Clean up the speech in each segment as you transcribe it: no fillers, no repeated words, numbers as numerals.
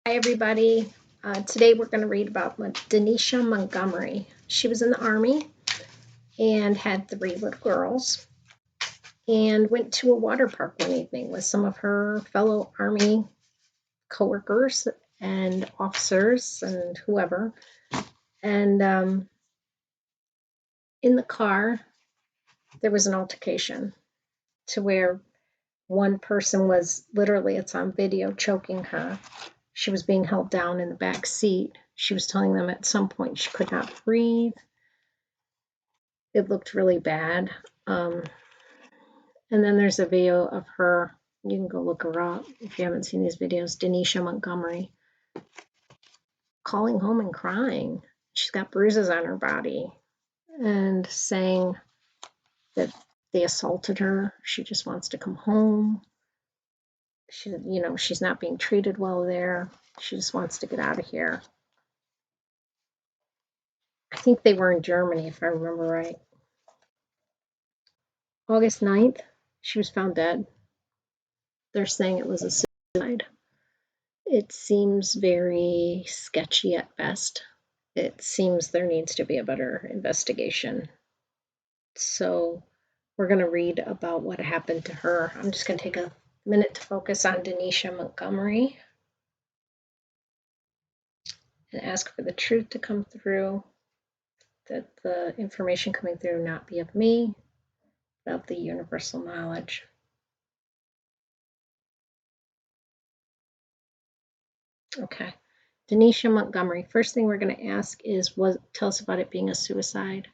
Hi, everybody. Today we're going to read about Denisha Montgomery. She was in the Army and had 3 little girls and went to a water park one evening with some of her fellow Army coworkers and officers and whoever. And in the car, there was an altercation to where one person was literally, it's on video, choking her. She was being held down in the back seat. She was telling them at some point she could not breathe. It looked really bad. And then there's a video of her. You can go look her up if you haven't seen these videos. Denisha Montgomery calling home and crying. She's got bruises on her body and saying that they assaulted her. She just wants to come home. She's not being treated well there. She just wants to get out of here. I think they were in Germany, if I remember right. August 9th, she was found dead. They're saying it was a suicide. It seems very sketchy at best. It seems there needs to be a better investigation. So we're going to read about what happened to her. I'm just going to take a minute to focus on Denisha Montgomery and ask for the truth to come through, that the information coming through not be of me, but of the universal knowledge. Okay. Denisha Montgomery. First thing we're going to ask is, tell us about it being a suicide.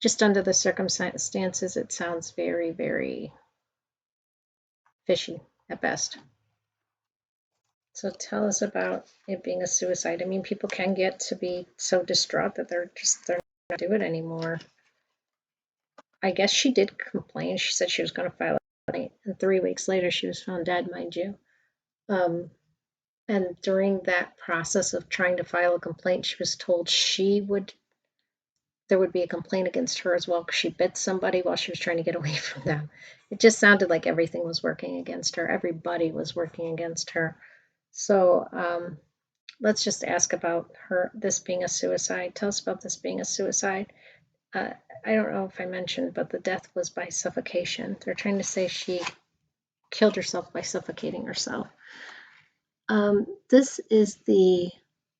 Just under the circumstances, it sounds very, very fishy at best. So tell us about it being a suicide. I mean, people can get to be so distraught that they're not do it anymore. I guess she did complain. She said she was going to file a complaint, and 3 weeks later she was found dead, mind you. And during that process of trying to file a complaint, she was told there would be a complaint against her as well because she bit somebody while she was trying to get away from them. It just sounded like everything was working against her. Everybody was working against her. So let's just ask about this being a suicide. Tell us about this being a suicide. I don't know if I mentioned, but the death was by suffocation. They're trying to say she killed herself by suffocating herself. This is the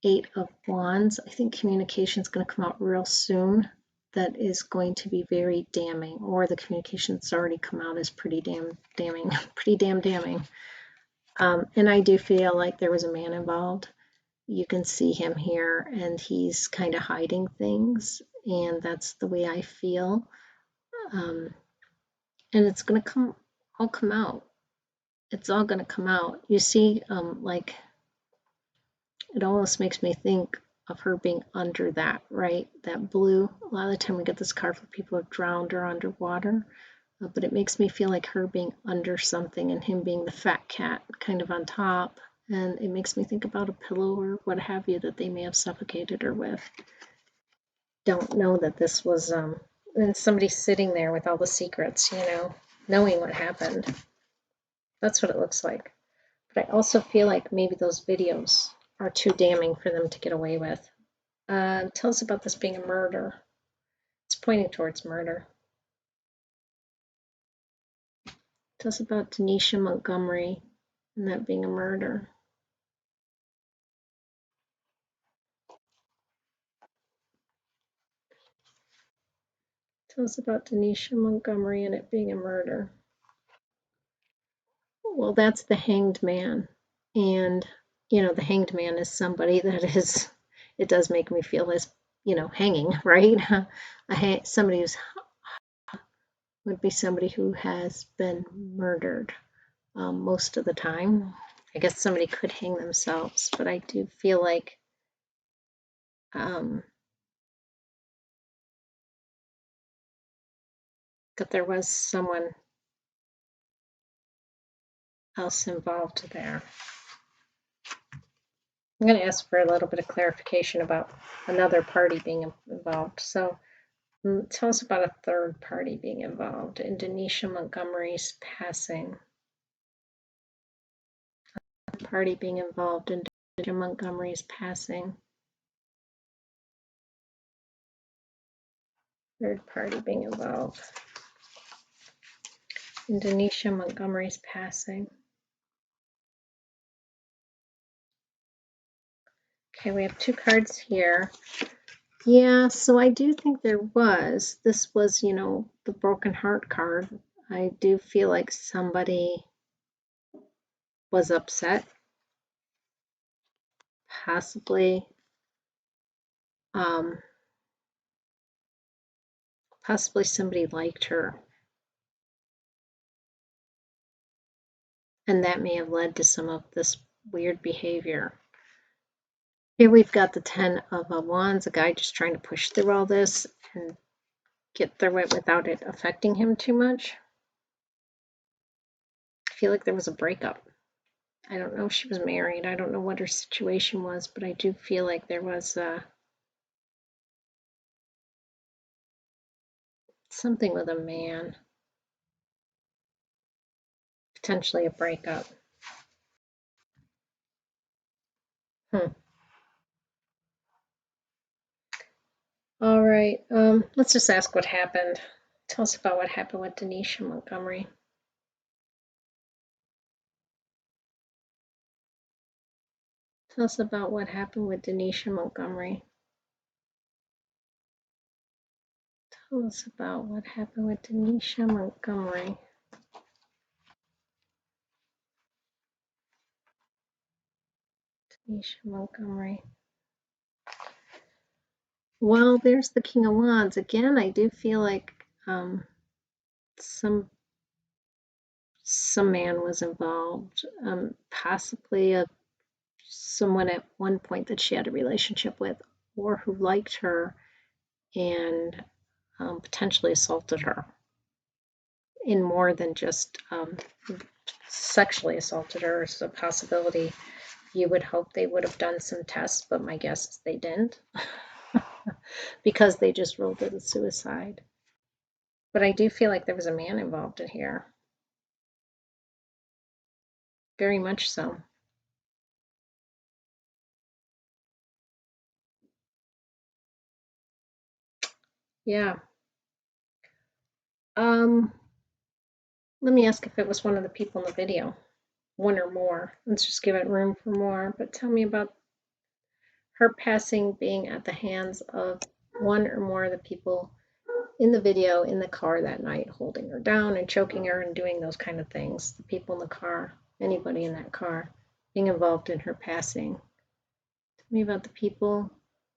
8 of Wands. I think communication is going to come out real soon. That is going to be very damning, or the communication that's already come out is pretty damn damning. And I do feel like there was a man involved. You can see him here, and he's kind of hiding things, and that's the way I feel. And it's going to all come out. It's all going to come out. You see, like, it almost makes me think of her being under that, right? That blue. A lot of the time we get this card for people who are drowned or underwater, but it makes me feel like her being under something and him being the fat cat kind of on top. And it makes me think about a pillow or what have you that they may have suffocated her with. Don't know that this was, and somebody sitting there with all the secrets, knowing what happened. That's what it looks like. But I also feel like maybe those videos are too damning for them to get away with. Tell us about this being a murder. It's pointing towards murder. Tell us about Denisha Montgomery and that being a murder. Tell us about Denisha Montgomery and it being a murder. Well, that's the Hanged Man. And, the Hanged Man is somebody that is, it does make me feel as, hanging, right? Somebody would be somebody who has been murdered most of the time. I guess somebody could hang themselves, but I do feel like that there was someone else involved there. I'm going to ask for a little bit of clarification about another party being involved. So tell us about a third party being involved in Denisha Montgomery's passing. party being involved in Denisha Montgomery's passing. Third party being involved in Denisha Montgomery's passing. Okay, we have 2 cards here. Yeah, so I do think there was. This was, you know, the broken heart card. I do feel like somebody was upset, possibly, um, possibly somebody liked her, and that may have led to some of this weird behavior. Here we've got the 10 of Wands, a guy just trying to push through all this and get through it without it affecting him too much. I feel like there was a breakup. I don't know if she was married. I don't know what her situation was, but I do feel like there was something with a man, potentially a breakup. All right, let's just ask what happened. Tell us about what happened with Denisha Montgomery. Tell us about what happened with Denisha Montgomery. Tell us about what happened with Denisha Montgomery. Denisha Montgomery. Well, there's the King of Wands. Again, I do feel like some man was involved, possibly someone at one point that she had a relationship with, or who liked her and potentially assaulted her in more than just sexually assaulted her. Is a possibility. You would hope they would have done some tests, but my guess is they didn't because they just ruled it a suicide. But I do feel like there was a man involved in here. Very much so. Yeah. Let me ask if it was one of the people in the video. One or more. Let's just give it room for more. But tell me about her passing being at the hands of one or more of the people in the video in the car that night, holding her down and choking her and doing those kind of things. The people in the car, anybody in that car, being involved in her passing. Tell me about the people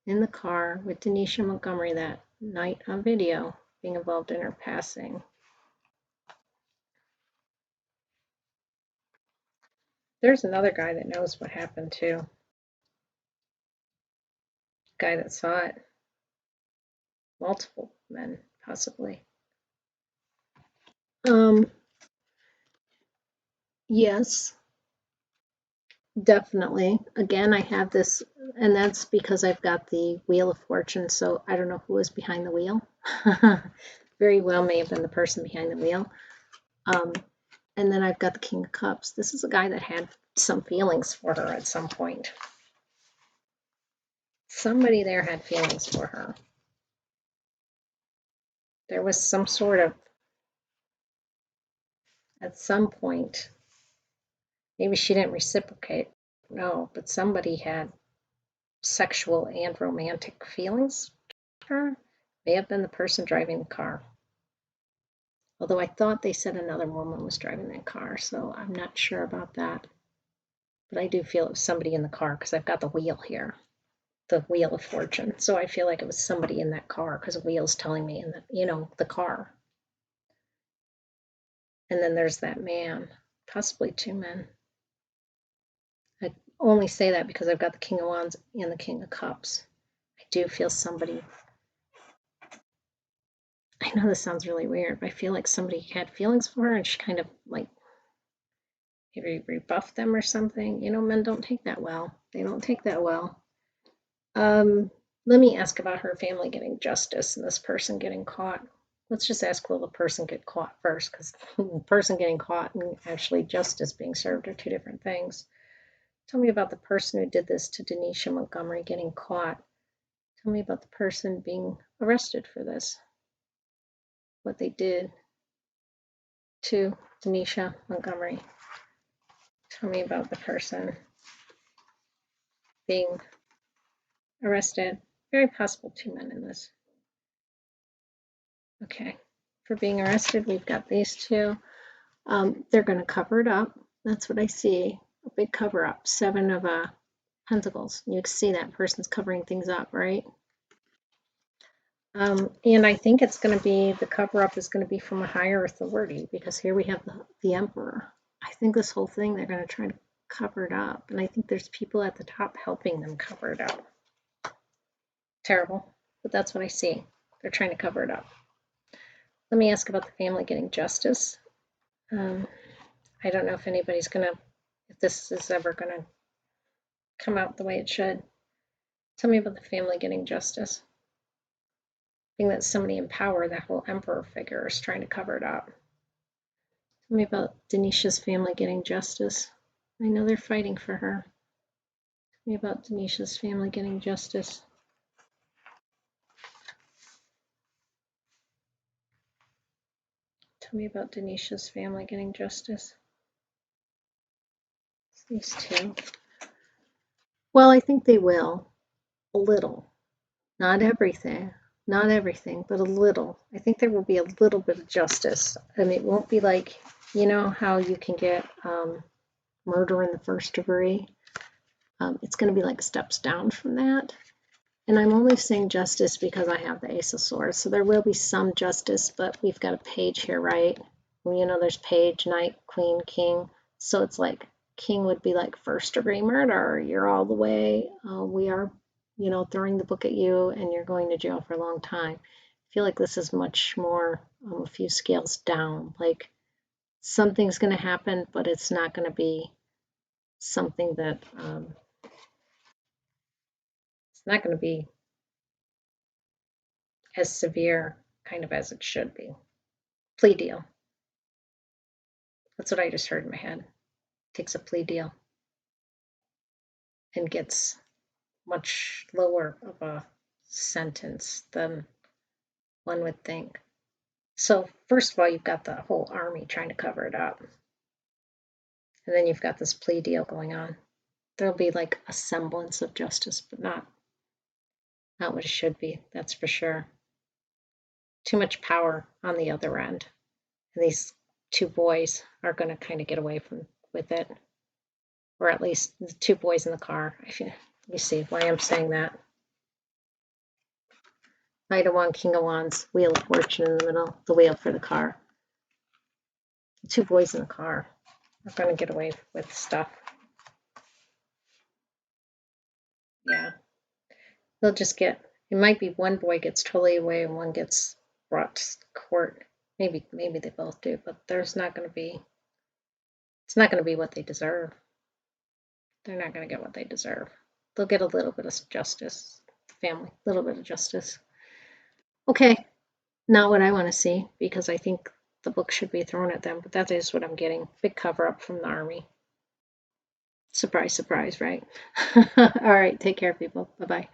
in the car with Denisha Montgomery that night on video being involved in her passing. There's another guy that knows what happened too. Guy that saw it. Multiple men, possibly. Yes, definitely. Again, I have this, and that's because I've got the Wheel of Fortune, so I don't know who was behind the wheel. Very well may have been the person behind the wheel. And then I've got the King of Cups. This is a guy that had some feelings for her at some point. Somebody there had feelings for her. There was some sort of, at some point, maybe she didn't reciprocate, no, but somebody had sexual and romantic feelings for her. May have been the person driving the car. Although I thought they said another woman was driving that car, so I'm not sure about that. But I do feel it was somebody in the car because I've got the wheel here, the Wheel of Fortune. So I feel like it was somebody in that car because the wheel's telling me in the, you know, the car. And then there's that man, possibly 2 men. I only say that because I've got the King of Wands and the King of Cups. I do feel somebody, I know this sounds really weird, but I feel like somebody had feelings for her and she kind of like maybe rebuffed them or something. You know, men don't take that well. They don't take that well. Let me ask about her family getting justice and this person getting caught. Let's just ask, will the person get caught first? Because the person getting caught and actually justice being served are 2 different things. Tell me about the person who did this to Denisha Montgomery getting caught. Tell me about the person being arrested for this, what they did to Denisha Montgomery. Tell me about the person being arrested. Very possible two men in this. Okay, for being arrested, we've got these two. They're going to cover it up. That's what I see. A big cover up. Seven of pentacles. You can see that person's covering things up, right? And I think it's going to be, the cover up is going to be from a higher authority, because here we have the emperor. I think this whole thing, they're going to try to cover it up. And I think there's people at the top helping them cover it up. Terrible, but that's what I see. They're trying to cover it up. Let me ask about the family getting justice. I don't know if anybody's going to, if this is ever going to come out the way it should. Tell me about the family getting justice. I think that somebody in power, that whole emperor figure, is trying to cover it up. Tell me about Denisha's family getting justice. I know they're fighting for her. Tell me about Denisha's family getting justice. Tell me about Denisha's family getting justice. It's these two. Well, I think they will. A little. Not everything. Not everything, but a little. I think there will be a little bit of justice. I mean, it won't be like, you know how you can get murder in the first degree? It's going to be like steps down from that. And I'm only saying justice because I have the Ace of Swords. So there will be some justice, but we've got a page here, right? You know, there's page, knight, queen, king. So it's like king would be like first degree murder. You're all the way. We are, you know, throwing the book at you and you're going to jail for a long time. I feel like this is much more a few scales down. Like something's going to happen, but it's not going to be something that it's not going to be as severe kind of as it should be. Plea deal. That's what I just heard in my head. Takes a plea deal and gets much lower of a sentence than one would think. So first of all, you've got the whole army trying to cover it up. And then you've got this plea deal going on. There'll be like a semblance of justice, but not what it should be, that's for sure. Too much power on the other end. And these two boys are going to kind of get away with it. Or at least the two boys in the car. You see why I'm saying that. Knight of Wands, King of Wands, Wheel of Fortune in the middle, the wheel for the car. The two boys in the car are going to get away with stuff. Yeah. They'll just get, it might be one boy gets totally away and one gets brought to court. Maybe they both do, but it's not going to be what they deserve. They're not going to get what they deserve. They'll get a little bit of justice, family, a little bit of justice. Okay, not what I want to see, because I think the book should be thrown at them, but that is what I'm getting. Big cover up from the army. Surprise, surprise, right? All right, take care, people. Bye-bye.